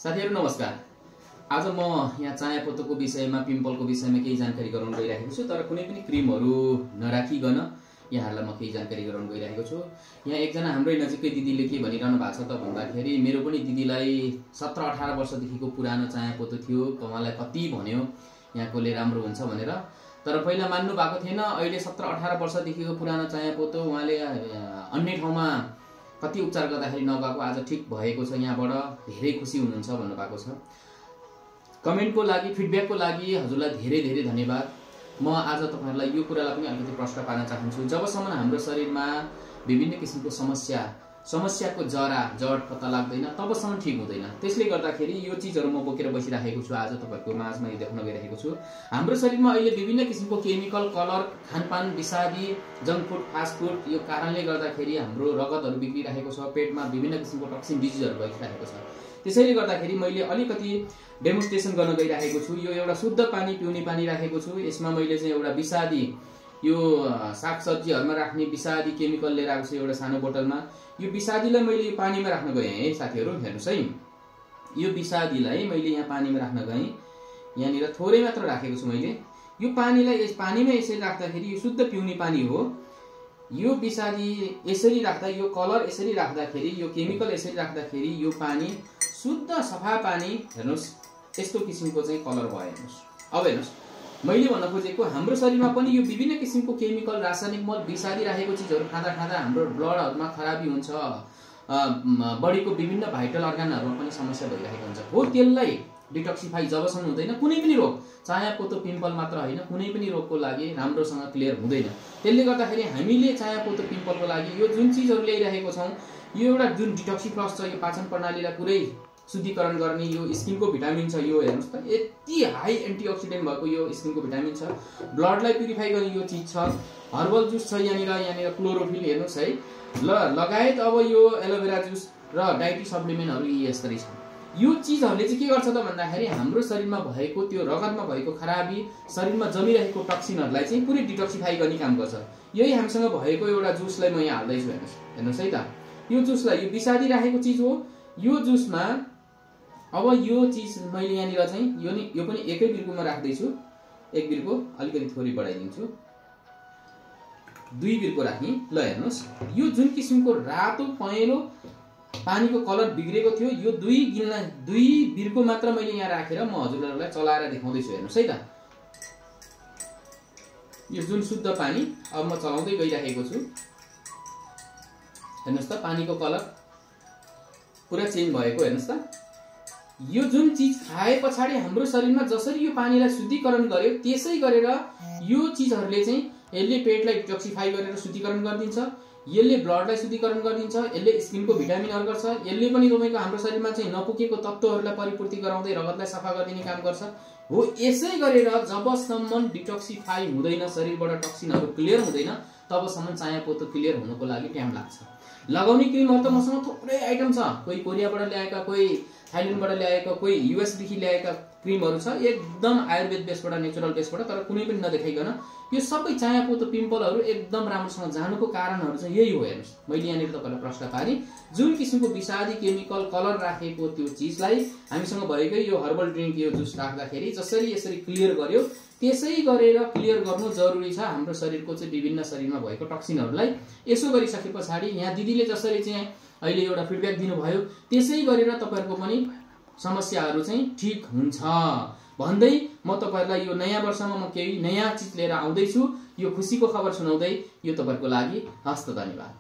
साथीहरु नमस्कार। आज म यहाँ चायापत्तको विषयमा पिम्पलको विषयमा केही जानकारी गराउन गइरहेको छु, तर कुनै पनि क्रिमहरु नराखिकन यहाँहरुलाई म केही जानकारी गराउन गइरहेको छु। यहाँ एकजना हाम्रै नजिकै दिदीले के भनिरहनु भएको छ त भन्दाखेरि मेरो पनि दिदीलाई 17-18 वर्षदेखिको पुरानो चायापत्तो थियो, उहाँलाई कति भन्यो यहाँकोले राम्रो हुन्छ भनेर, तर पहिला मान्नु भएको थिएन। अहिले 17-18 वर्षदेखिको पुरानो चायापत्तो उहाँले अन्य ठाउँमा कति उपचार गर्दाखेरि नगएको आज ठीक भएको छ, यहाँबाट धेरै खुसी हुनुहुन्छ भन्नुभएको छ। कमेन्टको लागि फिडब्याकको लागि हजुरलाई धेरै धेरै धन्यवाद। म आज तपाईहरुलाई यो कुरालाई पनि अलिकति प्रश्न पार्न चाहन्छु। जबसम्म हाम्रो शरीरमा विभिन्न किसिमको समस्याको जड पत्ता लाग्दैन तबसम्म ठीक हुँदैन। त्यसले गर्दाखेरि यो चीजहरु म बोकेर बसिरहेको छु, आज तपाईहरुको माझमा यो देखाउन गइरहेको छु। हाम्रो शरीरमा अहिले विभिन्न किसिमको केमिकल, कलर, खानपान, विषादी, जंक फुड, फास्ट फुड यो कारणले गर्दाखेरि हाम्रो रगतहरु बिग्रिरहेको छ, पेटमा विभिन्न किसिमको टक्सिन डिजिजहरु भइरहेको छ। त्यसैले गर्दाखेरि मैले अलिकति डेमोन्स्ट्रेसन गर्न गइरहेको छु। यो एउटा शुद्ध पानी पिउने पानी राखेको छु। यसमा मैले चाहिँ एउटा विषादी यो सागसब्जीहरुमा राख्ने विषादी केमिकल लिएर आएको छु एउटा सानो बोतलमा। यो विषादीलाई मैले पानीमा राख्न गएँ है साथीहरु, हेर्नुस् है। यो विषादीलाई मैले यहाँ पानीमा राख्न गएँ, यहाँनिर थोरै मात्र राखेको छु मैले। यो पानीलाई यस पानीमा यसरी राख्दाखेरि यो शुद्ध पिउने पानी हो। यो विषादी यसरी राख्दा, यो कलर यसरी राख्दाखेरि, यो केमिकल यसरी राख्दाखेरि यो पानी शुद्ध सफा पानी, हेर्नुस् यस्तो किसिमको चाहिँ कलर भयो। हेर्नुस् अब हेर्नुस्, मैले भन्न खोजेको हाम्रो शरीरमा पनि यो विभिन्न किसिमको केमिकल, रासायनिक मल, विषादी राखेको चीजहरु खाँदा हाम्रो ब्लडहरुमा खराबी हुन्छ, बडीको विभिन्न भाइटल अर्गानहरुमा पनि समस्या भइरहेको हुन्छ। हो त्यसलाई डिटक्सिफाई जबसम्म हुँदैन कुनै पनि रोग, चायापत्तो पिम्पल मात्र हैन कुनै पनि रोगको लागि राम्रोसँग क्लियर हुँदैन। त्यसले गर्दाखेरि हामीले चायापत्तो पिम्पलको लागि यो जुन चीजहरु ल्याइरहेको छौं, यो एउटा जुन डिटक्सिफ्लस छ, यो पाचन प्रणालीलाई पुरै शुद्धिकरण गर्ने यो स्किनको भिटामिन छ। यो हेर्नुस् त यति हाई एन्टिअक्सिडेन्ट भएको यो स्किनको भिटामिन छ। ब्लडलाई प्युरिफाई गर्ने यो चीज छ। हर्बल जुस छ यहाँनिर क्लोरोफिल हेर्नुस् है। लगायत अब यो एलोभेरा जुस र डाइटी सप्लिमेन्टहरु यसरी छ। यो चीजहरुले चाहिँ के गर्छ त भन्दाखेरि हाम्रो शरीरमा भएको त्यो रगतमा भएको खराबी, शरीरमा जमिरहेको टक्सिनहरुलाई चाहिँ पुरै डिटक्सिफाई गर्ने काम गर्छ। यही हामीसँग भएको एउटा जुसलाई म यहाँ हाल्दै छु, हेर्नुस् है त। यो जुसलाई यो विषादी राखेको चीज हो। यो जुसमा अब यो चीज मैले यहाँनिर चाहिँ यो पनि एकै बिर्कोमा राख्दै छु। एक बिर्को अलिकति थोरै बढाइदिन्छु, 2 बिर्को राख्ने। ल हेर्नुस्, यो जुन किसिमको रातो पहेँलो पानीको कलर बिग्रेको थियो, यो 2 बिर्को मात्र मैले यहाँ राखेर म हजुरहरुलाई चलाएर देखाउँदै छु। हेर्नुस् है त, यो जुन शुद्ध पानी अब म चलाउँदै गइरहेको छु। हेर्नुस् त पानीको कलर पुरा चेन्ज भएको, हेर्नुस् त। यो जुन चीज खाए पछाडी हाम्रो शरीरमा जसरी यो पानीलाई शुद्धिकरण गर्यो त्यसै गरेर यो चीजहरुले चाहिँ यसले पेटलाई डिटक्सिफाई गरेर शुद्धिकरण गरिदिन्छ, यसले ब्लडलाई शुद्धिकरण गरिदिन्छ, यसले स्किनको भिटामिनहरु गर्छ, यसले पनि तपाईको हाम्रो शरीरमा चाहिँ नपुगेको तत्त्वहरुलाई परिपूर्ति गराउँदै रगतलाई सफा गरिदिने काम गर्छ। हो यसै गरेर जबसम्म डिटक्सिफाई हुँदैन, शरीरबाट टक्सिनहरु क्लियर हुँदैन तबसम्म चायापत्तो क्लियर हुनको लागि टाइम लाग्छ। लगाउने क्रिमहरु त मसँग थुप्रै आइटम छ। कोही कोरियाबाट ल्याएका, कोही थाइल्यान्डबाट ल्याएका, कोही युएस देखि ल्याएका क्रिमहरु छ, एकदम आयुर्वेद बेसबाट, नेचुरल बेसबाट, तर कुनै पनि नदेखाइकन यो सबै चायापत्तो पिम्पलहरु एकदम राम्रोसँग जानुको कारणहरु चाहिँ यही हो। हेर्नुस् मैले यहाँनिर तपाईलाई प्रश्न पारे, जुन किसिमको विषादी केमिकल, कलर राखेको त्यो चीजलाई हामीसँग भएकै यो हर्बल ड्रिंक, यो जुस राख्दाखेरि जसरी यसरी क्लियर गर्यो त्यसै गरेर क्लियर गर्नु जरुरी छ। हाम्रो शरीरको चाहिँ विभिन्न शरीरमा भएको टक्सिनहरुलाई यसो गरिसके पछाडी यहाँ दिदीले जसरी चाहिँ अहिले एउटा फिडब्याक दिनुभयो त्यसै गरेर तपाईहरुको पनि समस्याहरु चाहिँ ठीक हुन्छ भन्दै म तपाईहरुलाई यो नयाँ वर्षमा म केही नयाँ चीज लिएर आउँदै छु। यो खुशीको खबर सुनाउँदै यो तपाईहरुको लागि हस्त धन्यवाद।